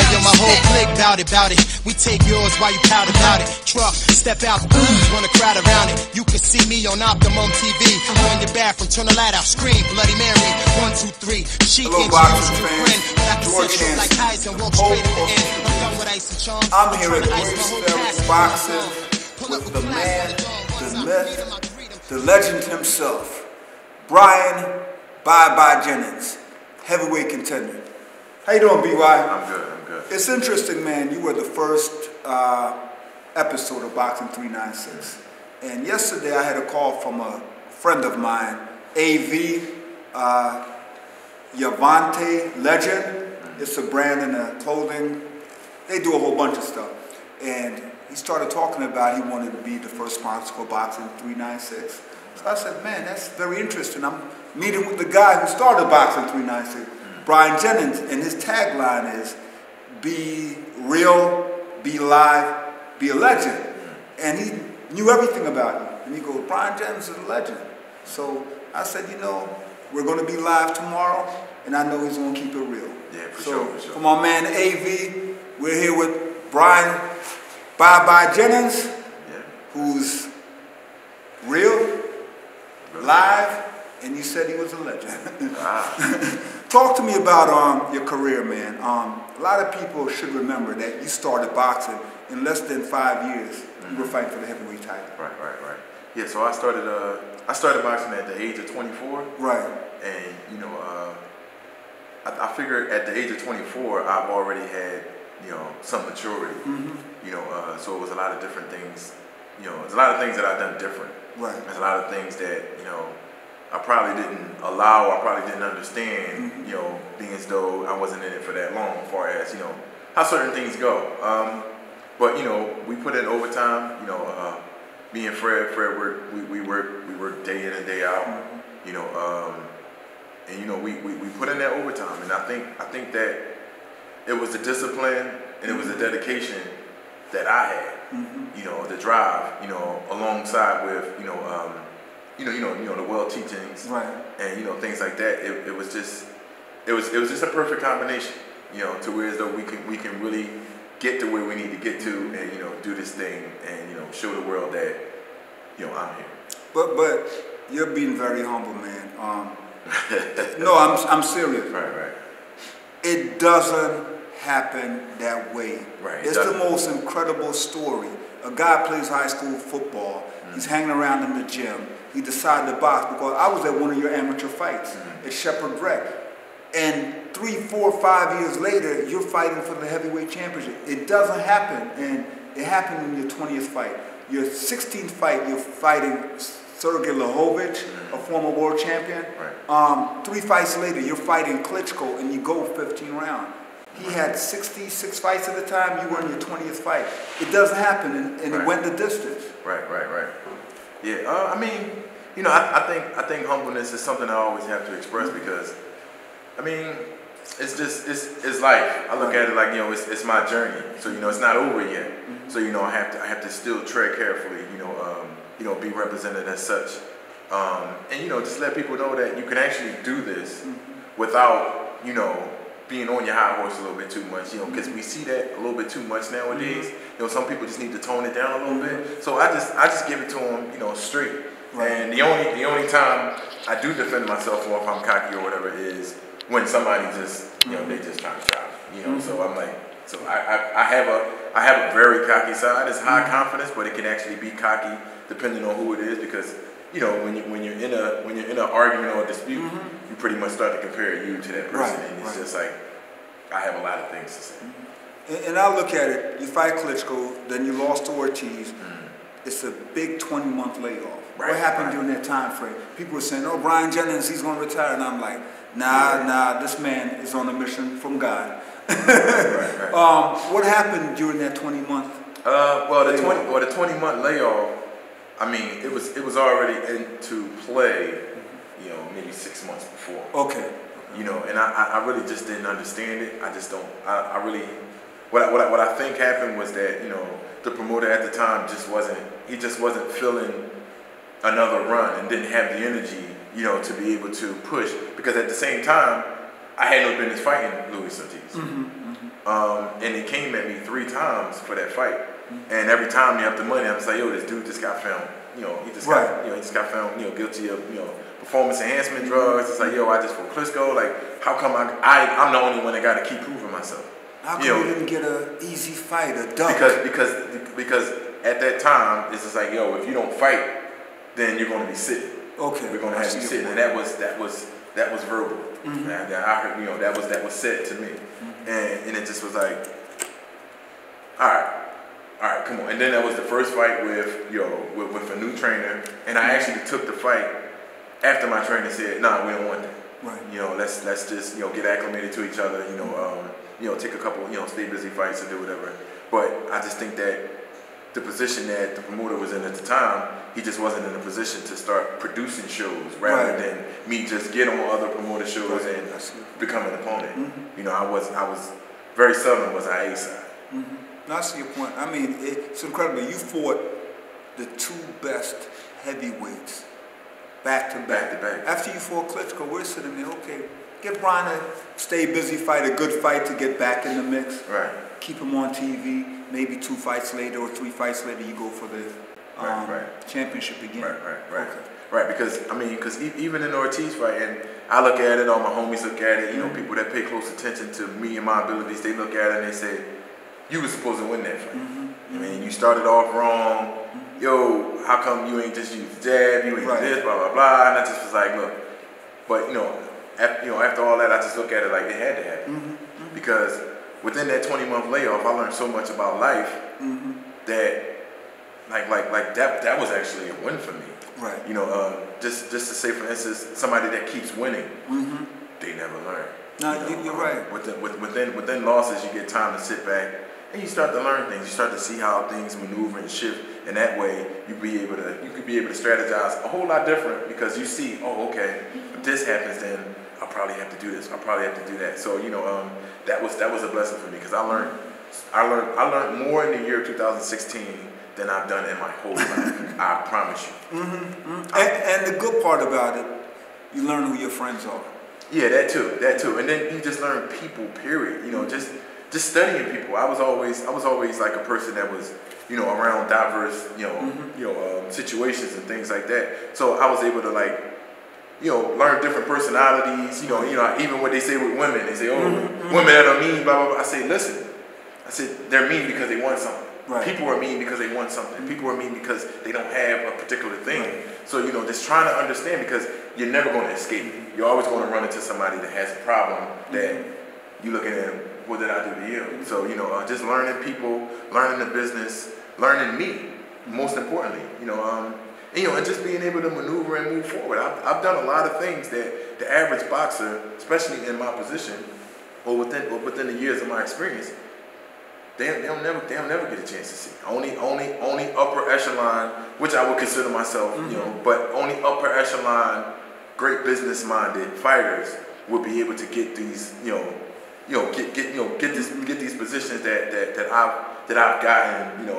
Hey, yo, my whole clique bout it. We take yours while you pout about it. Truck, step out, wanna crowd around it. You can see me on Optimum TV. On your bathroom, turn the light out, scream, Bloody Mary. 1, 2, 3. She Hello, can't boxing choose fans. friend, but I can George set you like Hansen. Tyson, walk straight to the end. I'm done with ice and charms. I'm here at trying to ice my whole Greensville past. Boxing Pull up with the class man, on dawn. the Once I myth, greet him, I greet him. the legend himself, Bryant Jennings, heavyweight contender. How you doing, BY? I'm good. It's interesting, man. You were the first episode of Boxing 396. And yesterday I had a call from a friend of mine, AV, Yavante Legend. It's a brand in the clothing. They do a whole bunch of stuff. And he started talking about he wanted to be the first sponsor for Boxing 396. So I said, man, that's very interesting. I'm meeting with the guy who started Boxing 396, Bryant Jennings, and his tagline is, be real, be live, be a legend. And he knew everything about you. And he goes, Bryant Jennings is a legend. So I said, you know, we're going to be live tomorrow, and I know he's going to keep it real. Yeah, for So sure. for my man AV, we're here with Bryant Jennings, who's real, live, and you said he was a legend. Talk to me about your career, man. A lot of people should remember that you started boxing in less than 5 years. You were fighting for the heavyweight title. Right. Yeah, so I started boxing at the age of 24. Right. And, you know, I figured at the age of 24, I've already had, you know, some maturity. You know, so it was a lot of different things. You know, there's a lot of things that I've done different. Right. There's a lot of things that, you know, I probably didn't allow, I probably didn't understand, you know, being as though I wasn't in it for that long, as far as, you know, how certain things go. But, you know, we put in overtime, you know, me and Fred, we work day in and day out, you know, and, you know, we put in that overtime. And I think that it was the discipline and it was the dedication that I had, you know, the drive, you know, alongside with, you know, the world teachings, Right. and, you know, things like that. It was just a perfect combination, you know, to where as though we can really get to where we need to get to, and, you know, do this thing, and, you know, show the world that, you know, I'm here. But you're being very humble, man. No, I'm serious. Right. It doesn't happen that way. Right. It's the most incredible story. A guy plays high school football. He's hanging around in the gym. He decided to box because I was at one of your amateur fights at Shepherd Rec. And 3, 4, 5 years later, you're fighting for the heavyweight championship. It doesn't happen, and it happened in your 20th fight. Your 16th fight, you're fighting Sergey Lahovich, a former world champion. Right. 3 fights later, you're fighting Klitschko, and you go 15 rounds. He had 66 fights at the time. You were in your 20th fight. It doesn't happen, and it went the distance. Right. Yeah. I mean, you know, I think humbleness is something I always have to express because, I mean, it's just it's life. I look at it like, you know, it's my journey. So, you know, it's not over yet. So, you know, I have to still tread carefully. You know, be represented as such, and, you know, just let people know that you can actually do this without, you know, being on your high horse a little bit too much, you know, because we see that a little bit too much nowadays. You know, some people just need to tone it down a little bit. So I just give it to them, you know, straight. Right. And the only time I do defend myself, or if I'm cocky or whatever, is when somebody just, you know, they just trying to try me, you know. So I'm like, so I have a very cocky side. It's high confidence, but it can actually be cocky depending on who it is, because, you know, when you're in an argument or a dispute, you pretty much start to compare you to that person, and it's just like, I have a lot of things to say. And I look at it, you fight Klitschko, then you lost to Ortiz. It's a big 20-month layoff. What happened during that time frame? People were saying, oh, Bryant Jennings, he's going to retire. And I'm like, nah, this man is on a mission from God. What happened during that 20-month? Well, the 20-month layoff, I mean, it was already into play, you know, maybe 6 months before. Okay. You know, and I really just didn't understand it. I just don't. I really, what I think happened was that, you know, the promoter at the time just wasn't feeling another run and didn't have the energy, you know, to be able to push, because at the same time, I had no business fighting Luis Ortiz. And they came at me 3 times for that fight. And every time they up the money, I'm just like, yo, this dude just got found. You know, he just got found, guilty of, performance enhancement drugs. It's like, yo, I just for Klitschko. Like, how come I'm the only one that got to keep proving myself? How come you didn't get an easy fight, a duck? Because at that time, it's just like, yo, if you don't fight, then you're going to be sitting. Okay. We're going to have you sitting, and that was verbal. Mm-hmm. And I heard, that was said to me, and it just was like, all right, come on. And then that was the first fight with a new trainer, and I actually took the fight after my trainer said, nah, we don't want that. Right. Let's just get acclimated to each other. Take a couple stay busy fights and do whatever. But I just think that the position that the promoter was in at the time, he just wasn't in a position to start producing shows rather than me just get on other promoter shows and become an opponent. Mm-hmm. I was very seldom was I A-side. Mm-hmm. Now I see your point. I mean, it's incredible. You fought the 2 best heavyweights back to back. After you fought Klitschko, we're sitting there, okay, get Bryant a stay busy fight, a good fight to get back in the mix. Right. Keep him on TV. Maybe 2 fights later or 3 fights later, you go for the championship again. Right. Right, because even in the Ortiz fight, and I look at it, all my homies look at it, people that pay close attention to me and my abilities, they look at it and they say, you were supposed to win that fight. Mm-hmm. I mean, you started off wrong. Mm-hmm. Yo, how come you ain't just used the jab? You ain't this, blah, blah, blah. And I just was like, look. But, after all that, I just look at it like it had to happen. Mm-hmm. Because within that 20-month layoff, I learned so much about life that, that was actually a win for me. Right. Just to say, for instance, somebody that keeps winning, they never learn. No, you're right. Within losses, you get time to sit back and you start to learn things. You start to see how things maneuver and shift, and that way you could be able to strategize a whole lot different because you see, oh, okay, if this happens, then I'll probably have to do this. I'll probably have to do that. So that was a blessing for me because I learned more in the year 2016 than I've done in my whole life. I promise you. Mm-hmm. And the good part about it, you learn who your friends are. Yeah, that too. And then you just learn people. Period. Just studying people. I was always like a person that was around diverse situations and things like that. So I was able to learn different personalities. Even what they say with women, they say, women that are mean, blah blah blah. I say, listen. I said they're mean because they want something. Right. People are mean because they want something. People are mean because they don't have a particular thing. Right. So, just trying to understand because you're never going to escape it. You're always going to run into somebody that has a problem that you looking at, what did I do to you? So, just learning people, learning the business, learning me, most importantly, and just being able to maneuver and move forward. I've done a lot of things that the average boxer, especially in my position, or within the years of my experience, they'll never get a chance to see. Only upper echelon, which I would consider myself, but only upper echelon, great business-minded fighters will be able to get these, get these positions that I've gotten,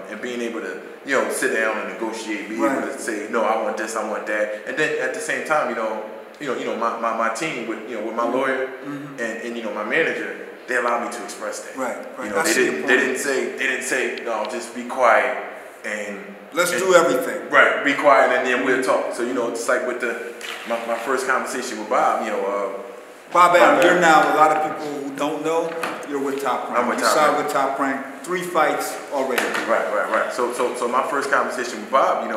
and being able to, sit down and negotiate, be able to say, no, I want this, I want that, and then at the same time, my team with my lawyer and my manager. They allowed me to express that. Right. They didn't say, no, just be quiet and let's do everything. Right. Be quiet and then we'll talk. So it's like with my first conversation with Bob. Bob, you're now a lot of people who don't know. You're with Top Rank. I'm with Top Rank. You with Top Rank. 3 fights already. Right. So my first conversation with Bob,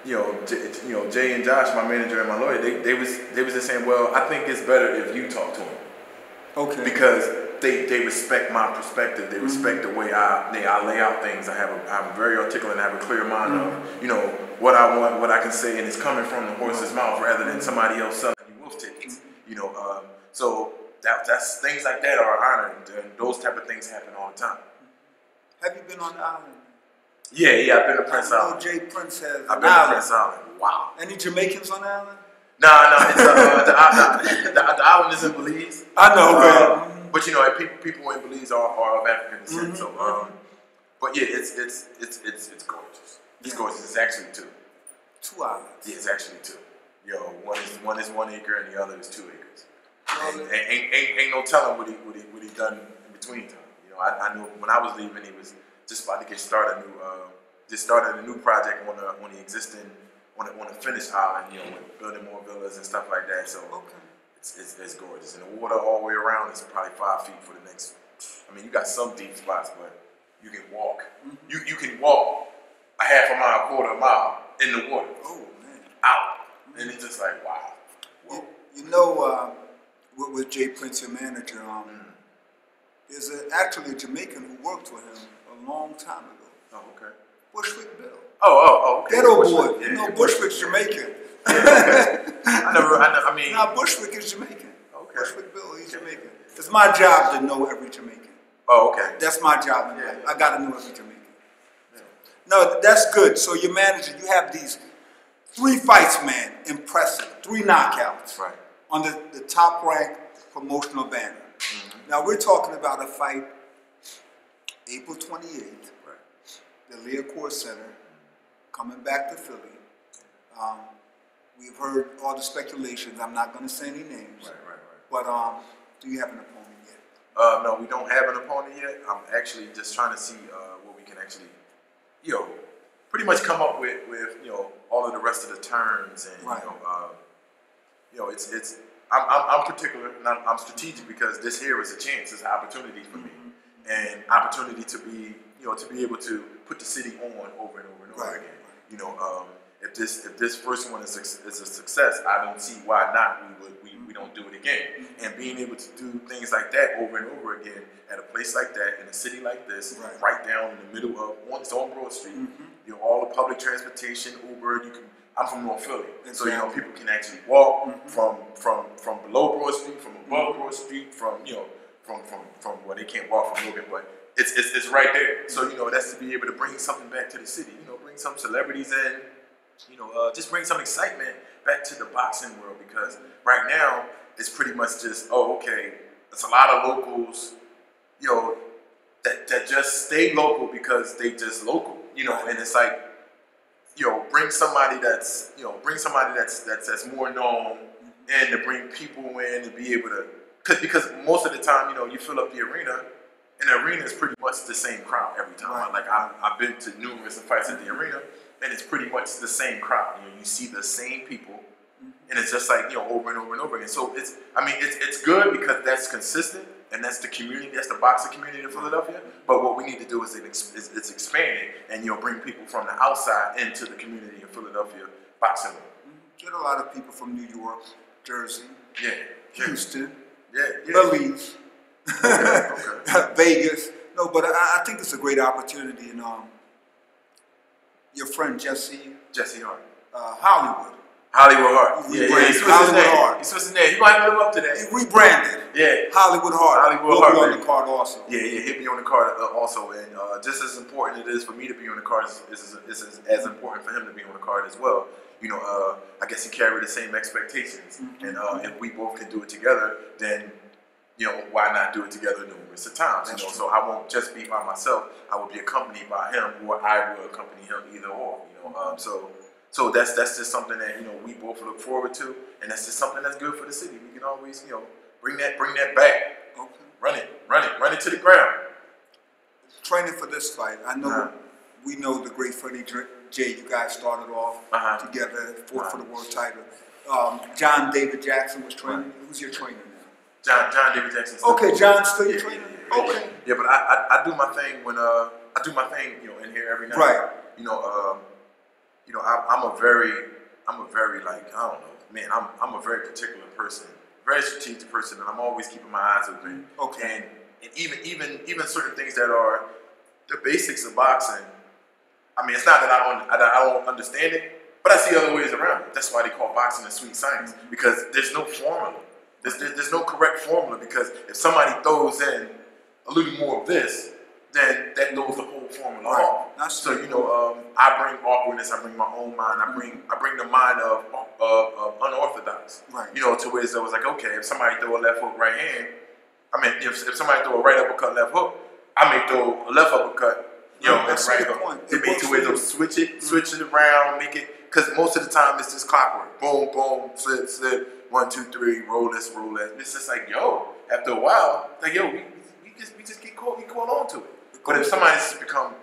Jay and Josh, my manager and my lawyer, they was just saying, well, I think it's better if you talk to him. Okay. Because they respect my perspective. They respect the way I lay out things. I'm very articulate and I have a clear mind of what I want, what I can say, and it's coming from the horse's mouth rather than somebody else selling you wolf tickets. So that's things like that are honored, and those type of things happen all the time. Have you been on the island? Yeah, I've been to Prince Island. Jay Prince has. I've been to Prince Island. Wow. Any Jamaicans on the island? No, it's the island is in Belize. I know, but people in Belize are of African descent. So, but yeah, it's gorgeous. It's gorgeous. It's actually 2. 2 islands. Yeah, it's actually 2. One is 1 acre and the other is 2 acres. And ain't no telling what he done in between time. You know, I knew when I was leaving, he was just about to get started a new project on the existing on the finished island. You know, with building more villas and stuff like that. So it's gorgeous, and the water all the way around is probably 5 feet for the next. I mean, you got some deep spots, but you can walk. You can walk a half a mile, quarter mile in the water. Oh man, out, and it's just like wow. Whoa. You know, with Jay Prince, your manager, there's actually a Jamaican who worked with him a long time ago. Oh, okay. Bushwick Bill. Oh, okay. Ghetto Bushwick, boy. yeah, You know, yeah, Bushwick's Jamaican. Yeah, okay. I mean. Now, Bushwick is Jamaican. Okay. Bushwick Bill, he's Jamaican. It's my job to know every Jamaican. Oh, okay. That's my job in life. Yeah. I got to know every Jamaican. Yeah. No, that's good. So your manager, you have these 3 fights, man. Impressive. 3 knockouts. Right. On the top ranked promotional banner. Now we're talking about a fight April 28th. Right. The Learcore Center, coming back to Philly. We've heard all the speculations. I'm not going to say any names. Right. But do you have an opponent yet? No, we don't have an opponent yet. I'm actually just trying to see what we can actually, pretty much come up with all of the rest of the terms and Right. it's I'm particular and I'm strategic because this here is a chance, it's an opportunity for me, and opportunity to be able to put the city on over and over and over Right. again. If this first one is a success, I don't see why not we don't do it again. And being able to do things like that over and over again at a place like that in a city like this, right down in the middle of on Broad Street, all the public transportation, Uber, I'm from North Philly, so people can actually walk from below Broad Street, from above Broad Street, from well, they can't walk from Logan, but it's right there. So that's to be able to bring something back to the city. Bring some celebrities in. Just bring some excitement back to the boxing world, because right now it's pretty much just it's a lot of locals, that just stay local because they just local, and it's like. Bring somebody that's more known, and to bring people in and be able to, because most of the time, you fill up the arena, and the arena is pretty much the same crowd every time. Right. Like I've been to numerous fights at the arena, and it's pretty much the same crowd. You see the same people, and it's just like over and over and over again. So it's good because that's consistent. And that's the community, that's the boxing community in Philadelphia. But what we need to do is it's expand it and bring people from the outside into the community in Philadelphia boxing. Get a lot of people from New York, Jersey, Houston, Belize, Vegas. No, but I think it's a great opportunity. And your friend Jesse Hart, Hollywood. Hollywood Hart. He switched his name. He might live up to that. He rebranded. Yeah. Hollywood Hart. Hollywood Hart. He'll be on the card also. Yeah, he'll be on the card also. And just as important it is for me to be on the card, is as important for him to be on the card as well. I guess he carried the same expectations. And if we both can do it together, then, why not do it together numerous of times? So I won't just be by myself. I will be accompanied by him, or I will accompany him, either or. So that's just something that we both look forward to, and that's just something that's good for the city. We can always bring that back. Okay. Run it to the ground. Training for this fight, I know we know the great Freddie J. You guys started off together, fought for the world title. John David Jackson was training. Who's your trainer now? John David Jackson. Okay, John's still your trainer. Okay. Yeah, but I do my thing when I do my thing in here every night. Right. I'm a very like, I don't know, man, I'm a very particular person, very strategic person, and I'm always keeping my eyes open. Okay. And even certain things that are the basics of boxing. I mean, it's not that I don't understand it, but I see other ways around it. That's why they call boxing a sweet science, because there's no formula. There's no correct formula, because if somebody throws in a little more of this, then that throws the whole formula off. So I bring awkwardness. I bring my own mind. I bring the mind of unorthodox. Right. To where it was like, okay, if somebody throw a left hook right hand, if somebody throw a right uppercut left hook, I may throw a left uppercut. And right hook. They may to where they'll switch it around, make it, because most of the time it's just clockwork. Boom, boom, slip, 1, 2, 3, roll this, roll that. It's just like, yo, after a while, like, yo, we just get caught on to it. But if somebody's become,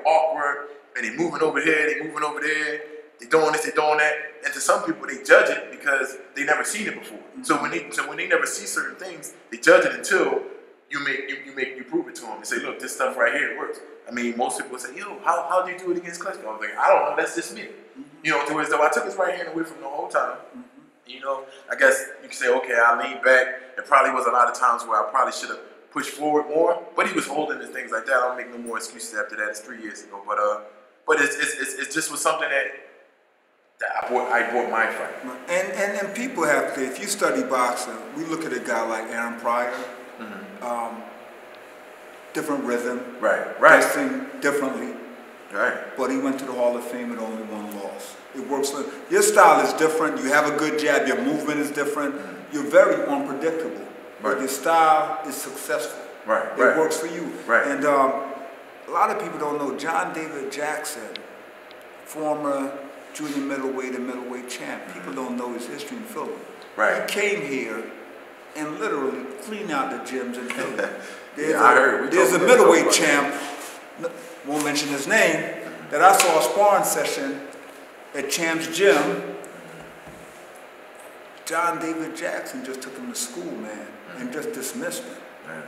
awkward, and they moving over here, they moving over there, they doing this, they doing that, and to some people they judge it because they never seen it before. So when they never see certain things, they judge it until you prove it to them and say, look, this stuff right here works. I mean, most people say, yo, how do you do it against Klitschko? I was like, I don't know, that's just me. To as though I took his right hand away from the whole time. I guess you could say, okay, I leaned back. There probably was a lot of times where I probably should have pushed forward more, but he was holding and things like that. I don't make no more excuses after that. It's 3 years ago, but it's just was something that I bought my fight. And people have to, if you study boxing, we look at a guy like Aaron Pryor, different rhythm, right, wrestling differently, right. But he went to the Hall of Fame with only one loss. It works. Your style is different. You have a good jab. Your movement is different. You're very unpredictable, but your style is successful. Right, it works for you. Right. And a lot of people don't know John David Jackson, former junior middleweight and middleweight champ. People don't know his history in Philly. Right. He came here and literally cleaned out the gyms in Philly. I heard. There's a middleweight champ, won't mention his name, that I saw a sparring session at Champ's gym. John David Jackson just took him to school, man, and just dismissed him.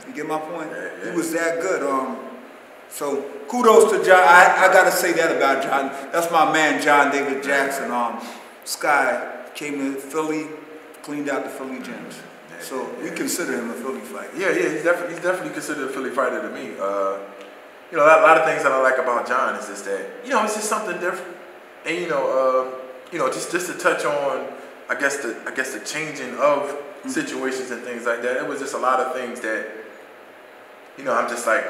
You get my point? He was that good. So kudos to John. I gotta say that about John. That's my man, John David Jackson. Sky came to Philly, cleaned out the Philly gyms. So we consider him a Philly fighter. Yeah, he's definitely considered a Philly fighter to me. A lot of things that I like about John is just that, it's just something different. And just to touch on, I guess the changing of situations and things like that. It was just a lot of things that, I'm just like,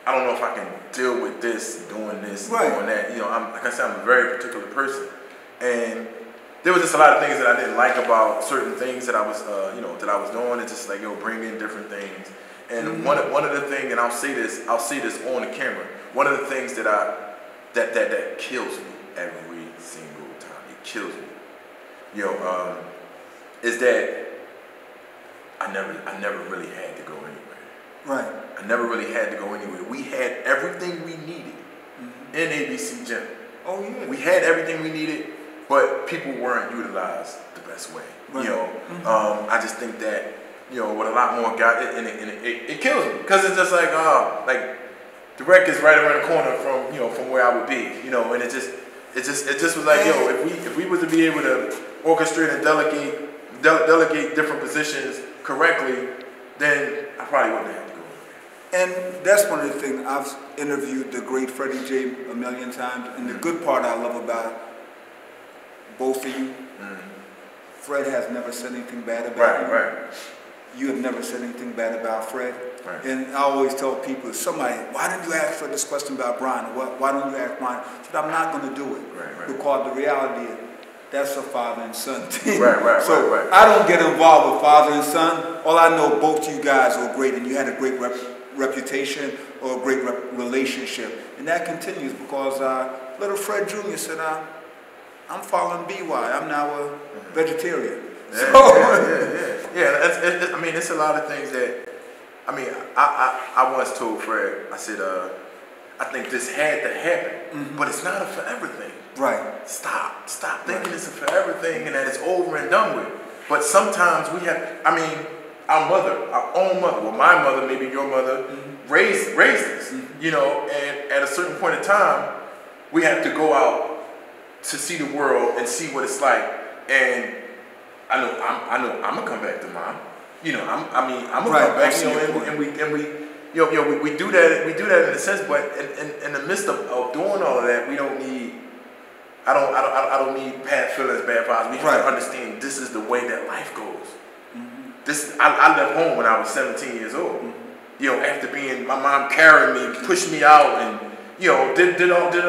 I don't know if I can deal with this, doing this, doing that. Like I said, I'm a very particular person, and there was just a lot of things that I didn't like about certain things that I was, that I was doing. It's just like, bring in different things. And one of the things, and I'll say this on the camera. One of the things that kills me every single time, it kills me, is that I never really had to go anywhere. Right. I never really had to go anywhere. We had everything we needed in ABC Gym. Oh yeah. We had everything we needed, but people weren't utilized the best way. Right. I just think that, with a lot more guys, and it kills me, because it's just like the rec is right around the corner from where I would be, and it just was like, if we was to be able to orchestrate and delegate different positions correctly, then I probably wouldn't have to go. And that's one of the things. I've interviewed the great Freddie J a million times, and the good part I love about both of you, Fred has never said anything bad about you. Right. You have never said anything bad about Fred. Right. And I always tell people, why didn't you ask Fred this question about Bryant? Why don't you ask Bryant? I said, I'm not going to do it. Right. Because the reality is, that's a father and son team. Right. I don't get involved with father and son. All I know, both you guys were great, and you had a great reputation or a great relationship. And that continues because little Fred Jr. said, I'm following BY. I'm now a vegetarian. Yeah. It's a lot of things that, I once told Fred, I said, I think this had to happen, but it's not a forever thing. Right. Stop thinking it's a forever thing and that it's over and done with. But sometimes we have, our own mother, well, my mother, maybe your mother, raised us, and at a certain point in time, we have to go out to see the world and see what it's like. And I know I'm gonna come back to mom. I'm gonna come back, and we do that in a sense, but in the midst of doing all of that, we don't need. I don't need bad feelings, bad vibes. We have to understand this is the way that life goes. I left home when I was 17 years old. After being my mom carried me, pushed me out, and did all the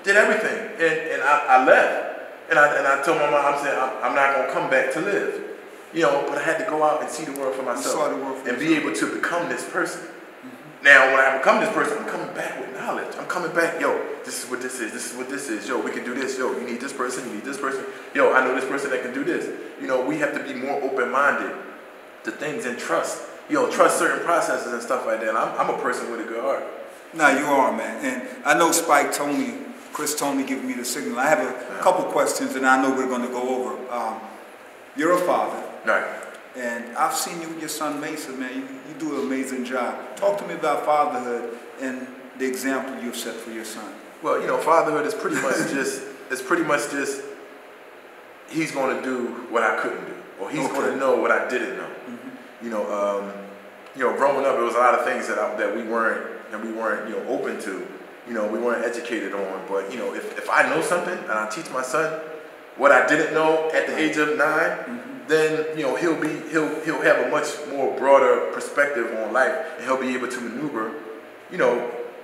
did everything, and I left. And I told my mom, I said, I'm not gonna come back to live. But I had to go out and see the world for myself and be able to become this person. Now, when I become this person, I'm coming back with knowledge. I'm coming back, yo, this is what this is. This is what this is. Yo, we can do this. Yo, you need this person. You need this person. Yo, I know this person that can do this. You know, we have to be more open-minded to things and trust. Trust certain processes and stuff like that. I'm a person with a good heart. No, you are, man. And I know Chris told me, give me the signal. I have a couple questions, and I know we're going to go over. You're a father. Right. And I've seen you with your son Mason, man. You do an amazing job. Talk to me about fatherhood and the example you've set for your son. Well, fatherhood is pretty much just he's going to do what I couldn't do, or he's going to know what I didn't know. Mm-hmm. Growing up, there was a lot of things that we weren't open to. We weren't educated on. But if I know something and I teach my son what I didn't know at the age of 9. Mm-hmm. Then he'll have a much more broader perspective on life, and he'll be able to maneuver,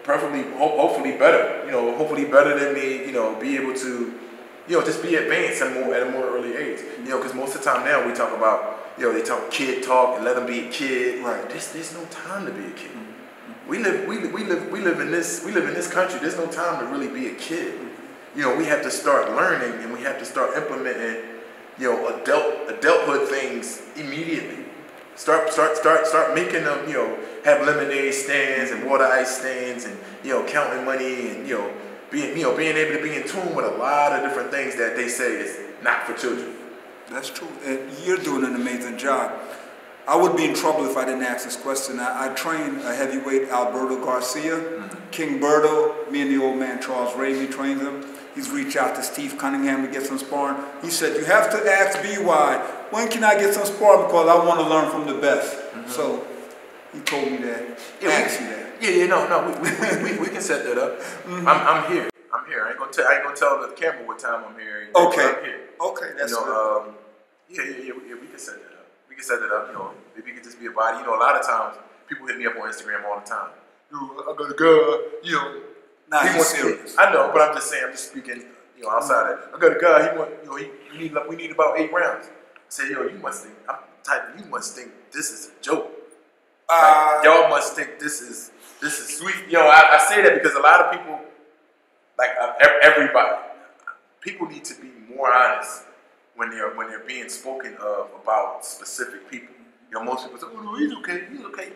perfectly, hopefully better, hopefully better than me, be able to, just be advanced at a more early age, because most of the time now we talk about, they talk kid talk and let them be a kid. Right. There's no time to be a kid. Mm-hmm. We live in this country. There's no time to really be a kid. We have to start learning, and we have to start implementing. Adulthood things immediately. Start making them, have lemonade stands and water ice stands and, counting money and, being able to be in tune with a lot of different things that they say is not for children. That's true. And you're doing an amazing job. I would be in trouble if I didn't ask this question. I train a heavyweight, Alberto Garcia. Mm-hmm. King Berto, me and the old man Charles Ramey trained him. He's reached out to Steve Cunningham to get some sparring. He said, you have to ask BY, when can I get some sparring? Because I want to learn from the best. Mm-hmm. So he told me that. Ask you that. We can set that up. Mm-hmm. I'm here. I ain't gonna tell the camera what time I'm here. Okay. I'm here. Okay, that's good. We can set that up. We can set that up. If you could just be a body. A lot of times people hit me up on Instagram all the time. I got a girl. Nah, he's serious. I know, but I'm just saying. I'm just speaking. Outside that. I got a guy. We need about 8 rounds. I said, you must think. I'm typing. You must think this is a joke. Y'all must think this is sweet. I say that because a lot of people, everybody, people need to be more honest when they're being spoken of about specific people. Most people say, "Oh, he's okay.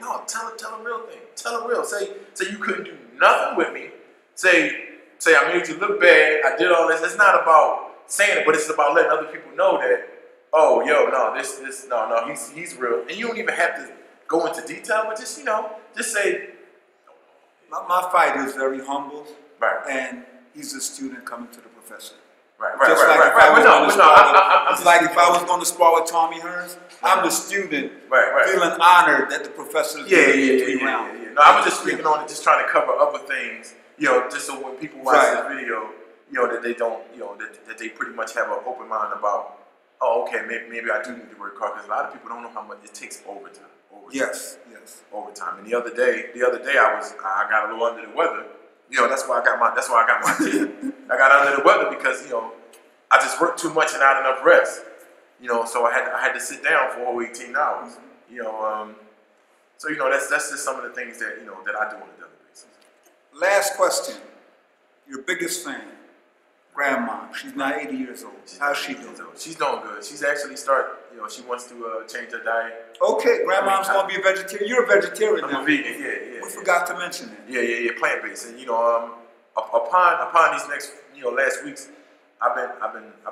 No, tell a real thing. Tell a real. Say you couldn't do nothing with me. Say I made you look bad. I did all this. It's not about saying it, but it's about letting other people know that. Oh, he's real. And you don't even have to go into detail, but just say. My fighter is very humble, right? And he's a student coming to the professor. Right. It's like if I was going to spar with Tommy Hearns, I'm the student feeling honored that the professor is giving me 3 rounds. Yeah. No, I was just speaking on it, just trying to cover other things, just so when people watch this video, that they don't, that they pretty much have an open mind about, oh, okay, maybe I do need to work hard, because a lot of people don't know how much it takes overtime. Yes. Overtime. And the other day I got a little under the weather. That's why I got my team. I got under the weather because, I just worked too much and not enough rest. So I had to sit down for a whole 18 hours. So that's just some of the things that that I do on a daily basis. Last question. Your biggest fan, grandma. She's now 80 years old. How's she doing? She's doing good. She's actually she wants to change her diet. Okay, grandma's gonna be a vegetarian. You're a vegetarian now. I'm a vegan. Yeah. We forgot to mention that. Yeah. Plant based. And upon these next last weeks, I've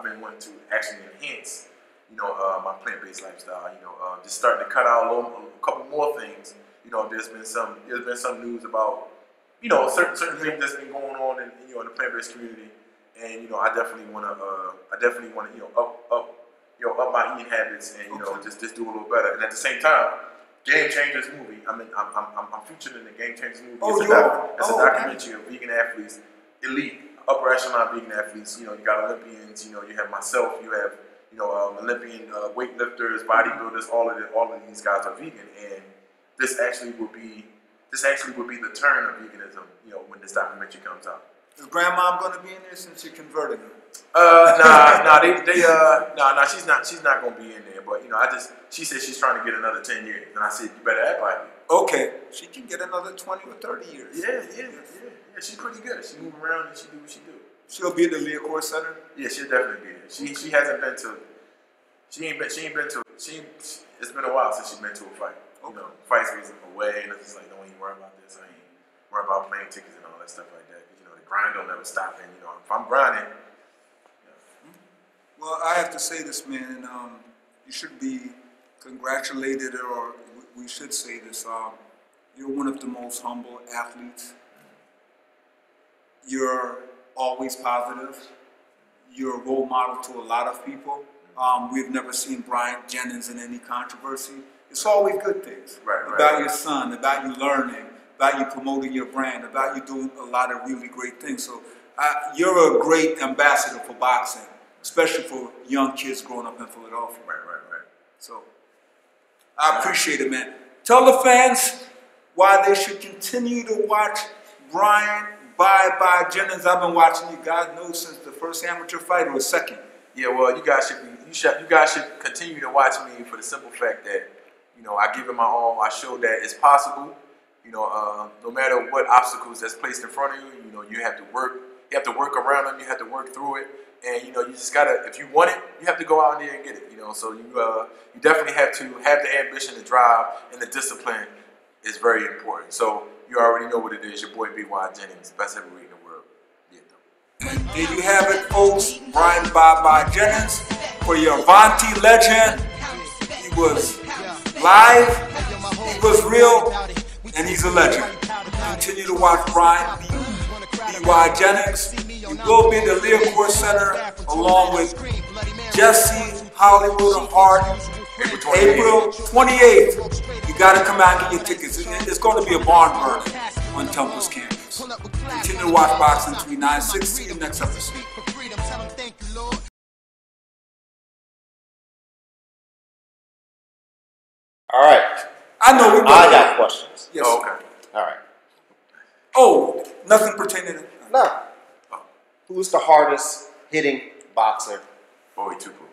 been wanting to actually enhance my plant based lifestyle. Just starting to cut out a couple more things. There's been some news about certain things that's been going on in the plant based community. And I definitely want to up my eating habits and just do a little better. And at the same time, Game Changers movie. I'm featured in the Game Changers movie. It's a documentary of vegan athletes, elite upper echelon vegan athletes. You got Olympians. You have myself. You have Olympian weightlifters, bodybuilders. All of these guys are vegan, and this actually will be the turn of veganism. When this documentary comes out. Is grandma going to be in there since you're converting her? She's not gonna be in there. But she said she's trying to get another 10 years, and I said you better act like it. Okay, she can get another 20 or 30 years. Yeah. She's pretty good. She move around and she do what she do. She'll be at the Leah Court Center. Yeah, she'll definitely be there. She hasn't been to. It's been a while since she's been to a fight. Okay. Fights was away, and it's just like, don't even worry about this. I ain't worry about plane tickets and all that stuff like that. The grind don't ever stop. And if I'm grinding. Well, I have to say this, man, and you should be congratulated, or we should say this. You're one of the most humble athletes. You're always positive. You're a role model to a lot of people. We've never seen Bryant, Jennings in any controversy. It's always good things. Right. About your son, about you learning, about you promoting your brand, about you doing a lot of really great things. So you're a great ambassador for boxing, especially for young kids growing up in Philadelphia. Right. So I appreciate it, man. Tell the fans why they should continue to watch Bryant by Jennings. I've been watching you, God knows, since the first amateur fight or second. Yeah, well, you guys should continue to watch me for the simple fact that I give it my all. I show that it's possible. No matter what obstacles that's placed in front of you, you have to work. You have to work around them. You have to work through it. And you just gotta, if you want it, you have to go out there and get it. So you definitely have to have the ambition, the drive, and the discipline is very important. So you already know what it is. Your boy B.Y. Jennings, best heavyweight in the world. Yeah. There you have it, folks. Bryant by Jennings for your Avanti legend. He was live. He was real. And he's a legend. Continue to watch Bryant B.Y. Jennings. He will be at the Leah Court Center along with Jesse, Hollywood, and Hart. April 28th. You got to come out and get your tickets. It's going to be a barn burner on Temple's campus. Continue to watch Boxing 396. See you next episode. All right. I know. I got questions. Yes. Oh, okay. All right. Oh, nothing pertaining to... No. Who's the hardest hitting boxer? Boy Tupu.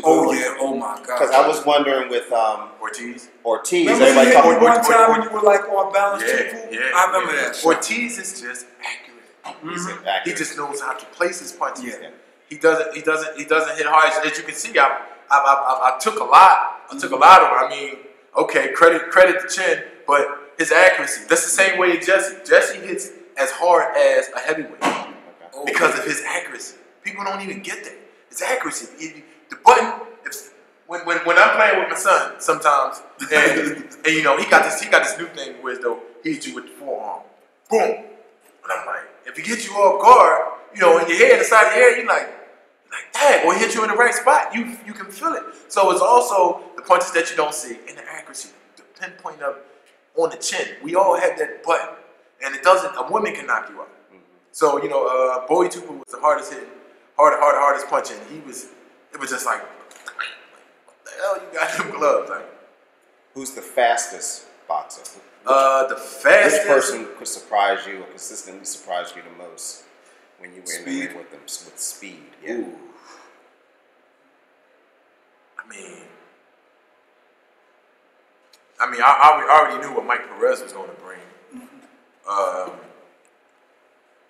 Oh, yeah. Oh, my God. Because I was wondering with Ortiz. Remember everybody you talking one time when you were like off balance? Yeah. I remember that shit. Ortiz is just accurate. He just knows how to place his punches. Yeah. He doesn't hit hard. As you can see, I took a lot. I took a lot of it. I mean, okay, credit the chin, but his accuracy. That's the same way as Jesse. Jesse hits as hard as a heavyweight because of his accuracy. People don't even get that. His accuracy. The button. When I'm playing with my son, sometimes, and he got this new thing where though he hits you with the forearm, boom, and I'm like, if he gets you off guard, in your head, the side of your head, you're like, dang, or he hit you in the right spot, you can feel it. So it's also the punches that you don't see and the accuracy, the pinpoint up on the chin. We all have that button, and a woman can knock you out. So Boy Tupu was the hardest hitting, hardest punching. It was just like, what the hell you got them gloves? Like, Who's the fastest boxer? The fastest. Which person could surprise you or consistently surprise you the most when you were in the ring with them with speed? Yeah. Ooh. I mean, I already knew what Mike Perez was going to bring.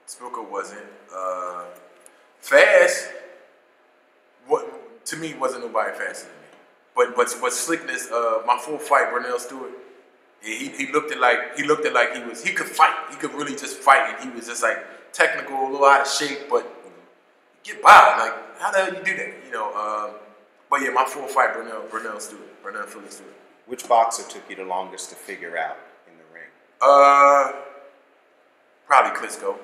Spooker wasn't fast. To me, wasn't nobody faster than me. But slickness. My full fight, Burnell Stewart. He looked like he could fight. He could really just fight, and he was just like technical, a little out of shape, but get by. Like, how the hell you do that? But yeah, my full fight, Burnell Stewart. Which boxer took you the longest to figure out in the ring? Probably Klitschko.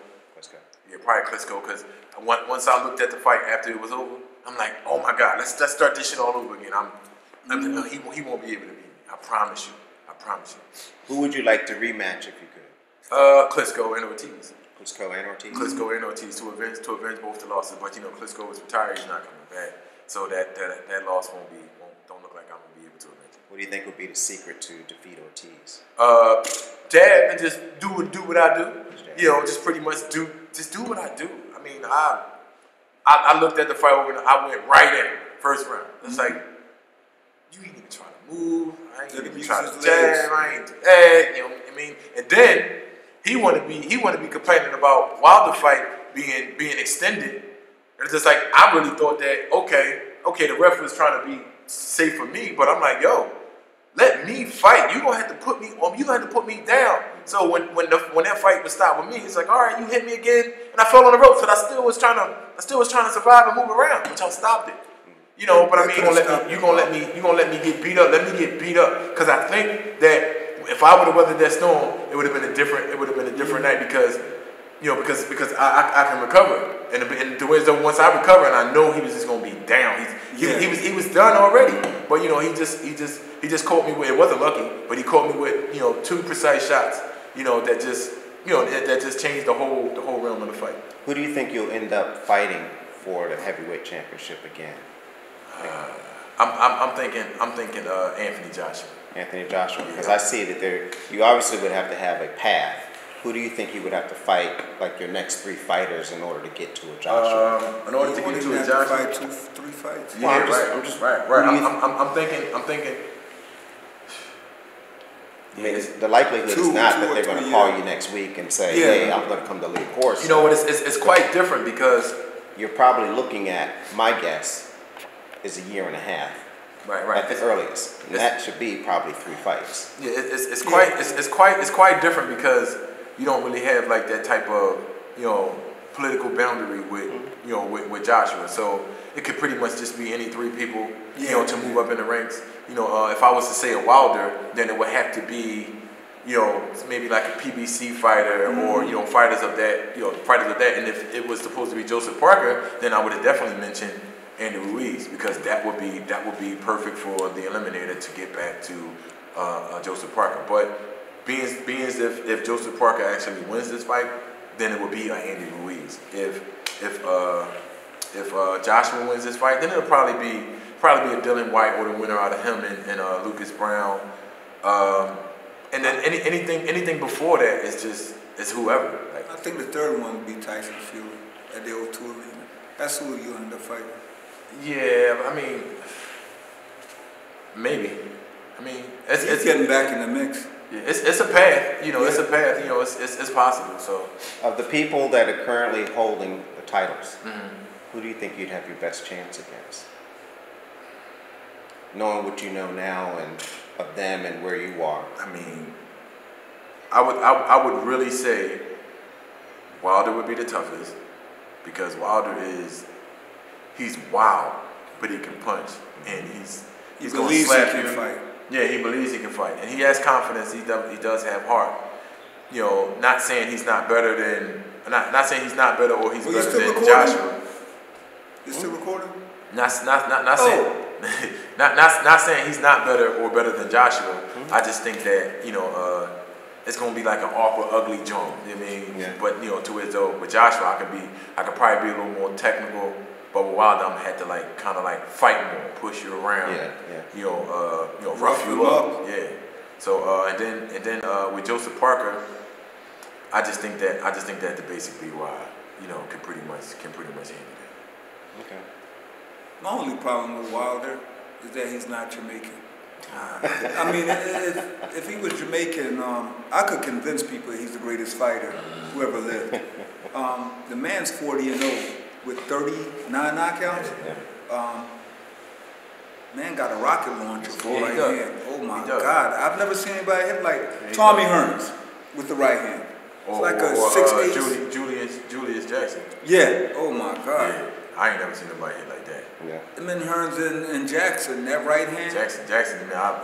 Yeah, probably Klitschko, because once I looked at the fight after it was over, I'm like, oh my God, let's start this shit all over again. He won't be able to beat me. I promise you. Who would you like to rematch if you could? Klitschko and Ortiz. Klitschko and Ortiz to avenge both the losses. But Klitschko is retired. He's not coming back, so that loss don't look like I'm gonna be able to avenge it. What do you think would be the secret to defeat Ortiz? Dad, and just do what I do. Just pretty much do just do what I do. I mean, I looked at the fight and I went right in first round. It's like, you ain't even trying to move. I ain't even trying to jab. I ain't, you know what I mean? And then he wanted to be complaining about Wilder fight being extended. And it's just like, I really thought that, okay, the ref was trying to be safe for me, but I'm like, yo, let me fight. You gonna have to put me on. You gonna have to put me down. So when that fight was stopped with me, it's like, all right, you hit me again, and I fell on the ropes, but I still was trying to survive and move around, but y'all stopped it. You know, but I mean, you gonna let me get beat up. Let me get beat up, because I think that if I would have weathered that storm, it would have been a different night, because I can recover. And the way is once I recover, and I know he was just gonna be down. He was done already. But you know, he just caught me with, it wasn't lucky, but he caught me with, you know, 2 precise shots, you know, that just changed the whole realm of the fight. Who do you think you'll end up fighting for the heavyweight championship again? I'm thinking Anthony Joshua. Anthony Joshua, because I see that you obviously would have to have a path. Who do you think you would have to fight, like your next 3 fighters, in order to get to a Joshua? In order to get to a Joshua, fight 2-3 fights. Yeah, I'm just right. I'm thinking. I mean, the likelihood is not that they're going to call you next week and say, hey, I'm going to come to lead course. You know what? It's quite different, because you're probably looking at, my guess, is a year and a half. Right. At the earliest, and that should be probably 3 fights. Yeah, it's quite different, because you don't really have like that type of, you know, political boundary with, you know, with Joshua. So it could pretty much just be any 3 people, you know, to move up in the ranks. You know, if I was to say a Wilder, then it would have to be, you know, maybe like a PBC fighter, or, you know, fighters of that. And if it was supposed to be Joseph Parker, then I would have definitely mentioned Andy Ruiz, because that would be perfect for the eliminator to get back to Joseph Parker. But being as if Joseph Parker actually wins this fight, then it would be Andy Ruiz. If Joshua wins this fight, then it'll probably be a Dylan White, or the winner out of him and Lucas Brown. And then anything before that is whoever. Like, I think the third one would be Tyson Fury at the O2 Arena. That's who you end up fighting. Yeah, I mean, maybe. I mean, it's getting back in the mix. Yeah, it's a path. You know, it's a path. You know, it's possible. So, of the people that are currently holding the titles, who do you think you'd have your best chance against? Knowing what you know now and of them and where you are. I mean, I would really say Wilder would be the toughest, because Wilder he's wild, but he can punch, and he's going to slap you. Fight. Yeah, he believes he can fight, and he has confidence. He does have heart. You know, not saying he's not better than, not saying he's not better or he's better than recording? Joshua. You still recording? Not saying. Not saying he's not better or better than Joshua. I just think that, you know, it's gonna be like an awkward, ugly joint. You know what I mean? Yeah. But you know, to it though, with Joshua, I could probably be a little more technical. But with Wilder, I'm gonna have to like kind of like fight more, push you around. Yeah. You know, rough you up. Yeah. So and then with Joseph Parker, I just think that the basic BY, you know, can pretty much handle that. Okay. My only problem with Wilder is that he's not Jamaican. I mean, if he was Jamaican, I could convince people he's the greatest fighter who ever lived. The man's 40-0 with 39 knockouts. Man got a rocket launcher for right hand. Oh my God! I've never seen anybody hit like Tommy Hearns with the right hand. It's like a 6'8". Julius Jackson. Yeah. Oh my God. Yeah. I ain't never seen nobody hit like that. Yeah. Them and Hearns and Jackson, that right hand. Jackson, man,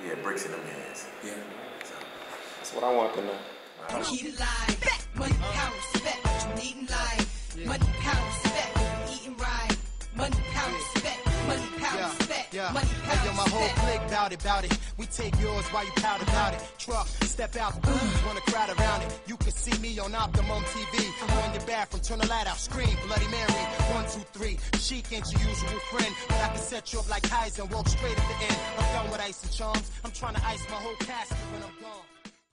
yeah, bricks in them hands. Yeah. So, that's what I want to know. Keep it live. Money, power, respect. You needin' life. Money, power, respect. Eating right. Money, power, respect. Money, power, respect. Money, power, hey, yo, my whole clique bout it. We take yours while you pout about it. Truck, step out, want a crowd around it. You can see me on Optimum TV. On your bathroom, turn the light out, scream, Bloody Mary. 1, 2, 3. Chic ain't your usual friend, but I can set you up like Kaiser and walk straight at the end. I'm done with ice and charms. I'm trying to ice my whole casket when I'm gone.